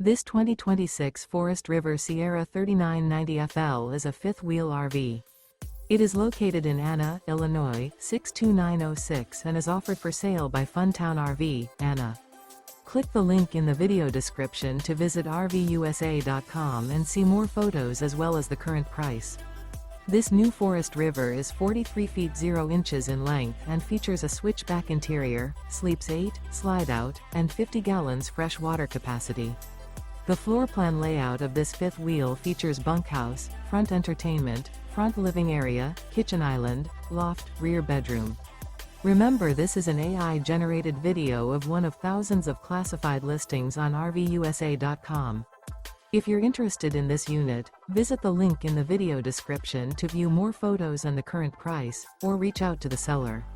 This 2026 Forest River Sierra 3990FL is a fifth-wheel RV. It is located in Anna, Illinois, 62906 and is offered for sale by Funtown RV, Anna. Click the link in the video description to visit RVUSA.com and see more photos as well as the current price. This new Forest River is 43 feet 0 inches in length and features a switchback interior, sleeps 8, slide-out, and 50 gallons fresh water capacity. The floor plan layout of this fifth wheel features bunkhouse, front entertainment, front living area, kitchen island, loft, rear bedroom. Remember, this is an AI-generated video of one of thousands of classified listings on RVUSA.com. If you're interested in this unit, visit the link in the video description to view more photos and the current price, or reach out to the seller.